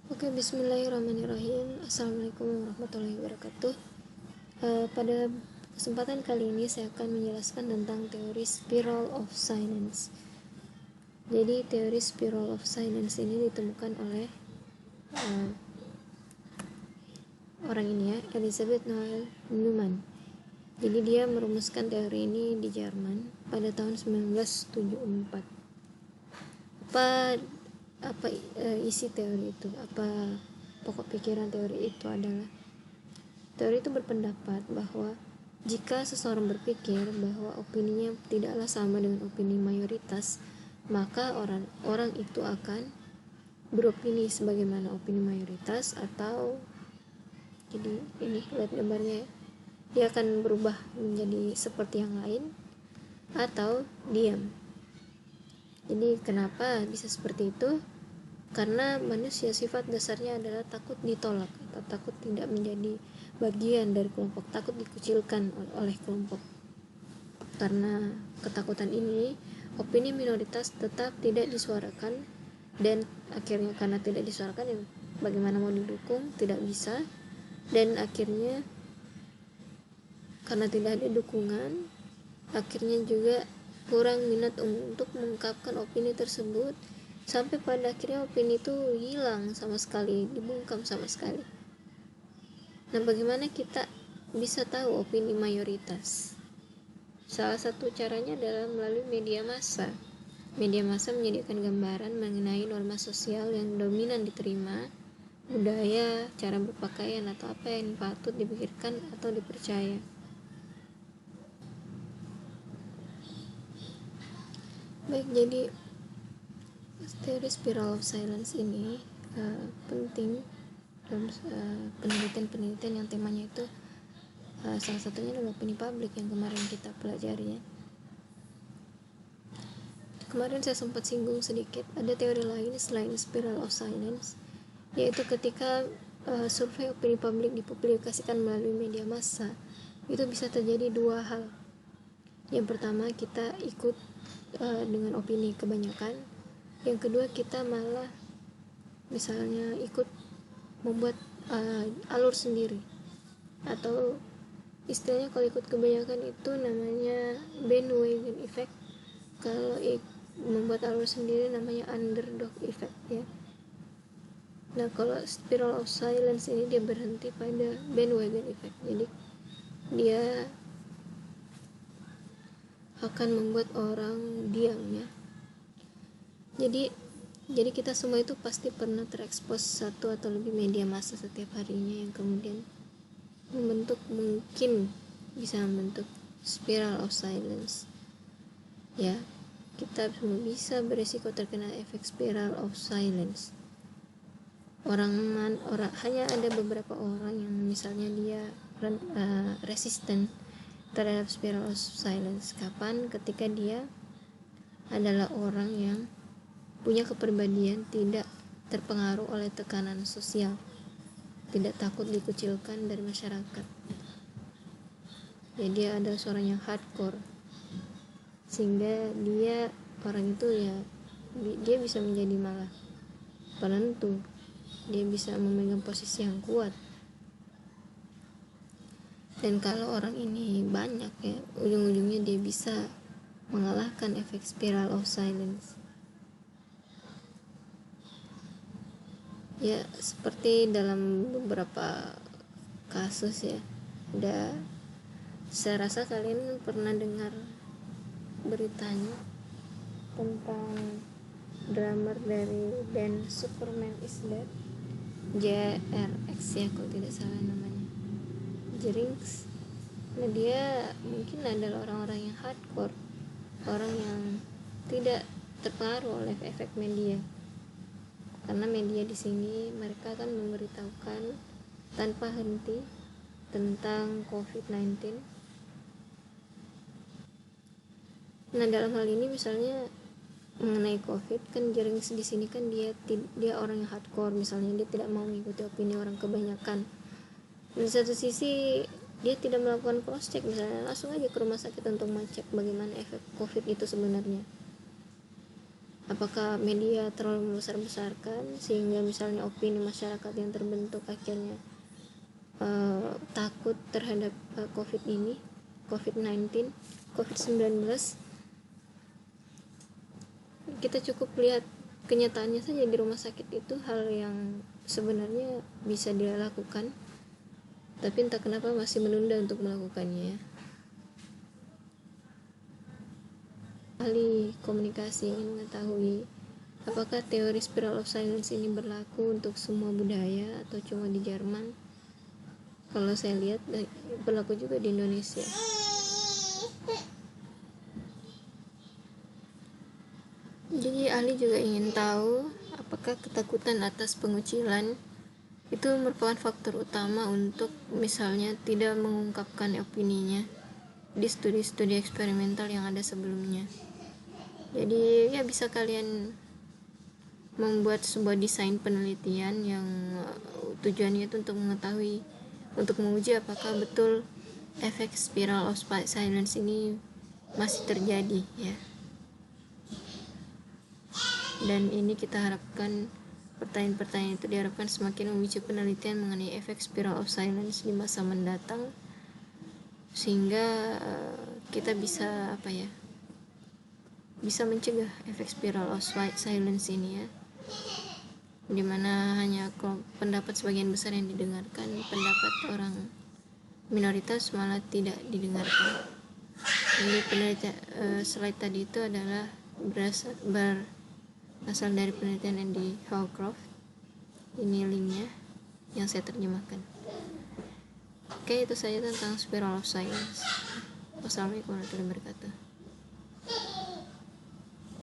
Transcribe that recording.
Oke, bismillahirrahmanirrahim. Assalamualaikum warahmatullahi wabarakatuh. Pada kesempatan kali ini saya akan menjelaskan tentang teori spiral of silence. Jadi teori spiral of silence ini ditemukan oleh orang ini ya, Elizabeth Noel Neumann. Jadi dia merumuskan teori ini di Jerman pada tahun 1974. Apa isi teori itu? Apa pokok pikiran teori itu adalah, teori itu berpendapat bahwa jika seseorang berpikir bahwa opininya tidaklah sama dengan opini mayoritas, maka orang itu akan beropini sebagaimana opini mayoritas, atau jadi ini lihat gambarnya ya, dia akan berubah menjadi seperti yang lain atau diam. Jadi kenapa bisa seperti itu? Karena manusia sifat dasarnya adalah takut ditolak atau takut tidak menjadi bagian dari kelompok, takut dikucilkan oleh kelompok. Karena ketakutan ini, opini minoritas tetap tidak disuarakan, dan akhirnya karena tidak disuarakan, ya bagaimana mau didukung? Tidak bisa. Dan akhirnya karena tidak ada dukungan, akhirnya juga kurang minat untuk mengungkapkan opini tersebut, sampai pada akhirnya opini itu hilang sama sekali, dibungkam sama sekali. Nah, bagaimana kita bisa tahu opini mayoritas? Salah satu caranya adalah melalui media massa. Media massa menyediakan gambaran mengenai norma sosial yang dominan diterima, budaya, cara berpakaian, atau apa yang patut dipikirkan atau dipercaya. Baik, jadi teori spiral of silence ini penting dalam penelitian yang temanya itu salah satunya adalah opini publik yang kemarin kita pelajari ya. Kemarin saya sempat singgung sedikit, ada teori lain selain spiral of silence, yaitu ketika survei opini publik dipublikasikan melalui media massa, itu bisa terjadi dua hal. Yang pertama, kita ikut dengan opini kebanyakan. Yang kedua, kita malah misalnya ikut membuat alur sendiri, atau istilahnya kalau ikut kebanyakan itu namanya bandwagon effect. Kalau membuat alur sendiri namanya underdog effect ya. Nah, kalau spiral of silence ini dia berhenti pada bandwagon effect. Jadi dia akan membuat orang diam ya. Jadi kita semua itu pasti pernah terekspos satu atau lebih media massa setiap harinya, yang kemudian mungkin bisa membentuk spiral of silence ya. Kita semua bisa beresiko terkena efek spiral of silence. Hanya ada beberapa orang yang misalnya dia resisten terhadap spiral of silence. Kapan? Ketika dia adalah orang yang punya kepribadian tidak terpengaruh oleh tekanan sosial, tidak takut dikucilkan dari masyarakat. Jadi dia adalah seorang yang hardcore, sehingga orang itu ya dia bisa menjadi malah penentu, dia bisa memegang posisi yang kuat. Dan kalau orang ini banyak ya, ujung-ujungnya dia bisa mengalahkan efek spiral of silence ya. Seperti dalam beberapa kasus ya, saya rasa kalian pernah dengar beritanya tentang drummer dari band Superman is Dead, JRX ya kalau tidak salah namanya, Jerinx. Nah, dia mungkin adalah orang-orang yang hardcore, orang yang tidak terpengaruh oleh efek media, karena media di sini mereka akan memberitahukan tanpa henti tentang COVID-19. Nah, dalam hal ini misalnya mengenai COVID kan, Jering di sini kan dia orang yang hardcore, misalnya dia tidak mau mengikuti opini orang kebanyakan. Di satu sisi dia tidak melakukan cross check, misalnya langsung aja ke rumah sakit untuk mengecek bagaimana efek COVID itu sebenarnya. Apakah media terlalu membesar-besarkan sehingga misalnya opini masyarakat yang terbentuk akhirnya takut terhadap COVID-19. Kita cukup lihat kenyataannya saja di rumah sakit, itu hal yang sebenarnya bisa dilakukan, tapi entah kenapa masih menunda untuk melakukannya. Ahli komunikasi ingin mengetahui apakah teori spiral of silence ini berlaku untuk semua budaya atau cuma di Jerman. Kalau saya lihat berlaku juga di Indonesia. Jadi ahli juga ingin tahu apakah ketakutan atas pengucilan itu merupakan faktor utama untuk misalnya tidak mengungkapkan opininya di studi-studi eksperimental yang ada sebelumnya. Jadi ya bisa kalian membuat sebuah desain penelitian yang tujuannya itu untuk mengetahui, untuk menguji apakah betul efek spiral of silence ini masih terjadi ya. Dan ini kita harapkan pertanyaan-pertanyaan itu diharapkan semakin memicu penelitian mengenai efek spiral of silence di masa mendatang, sehingga kita bisa bisa mencegah efek spiral of silence ini ya, dimana hanya pendapat sebagian besar yang didengarkan, pendapat orang minoritas malah tidak didengarkan. Jadi penelitian slide tadi itu adalah berasal dari penelitian Andy Howcroft. Ini linknya yang saya terjemahkan. Oke, itu saja tentang spiral of silence. Wassalamualaikum warahmatullahi wabarakatuh.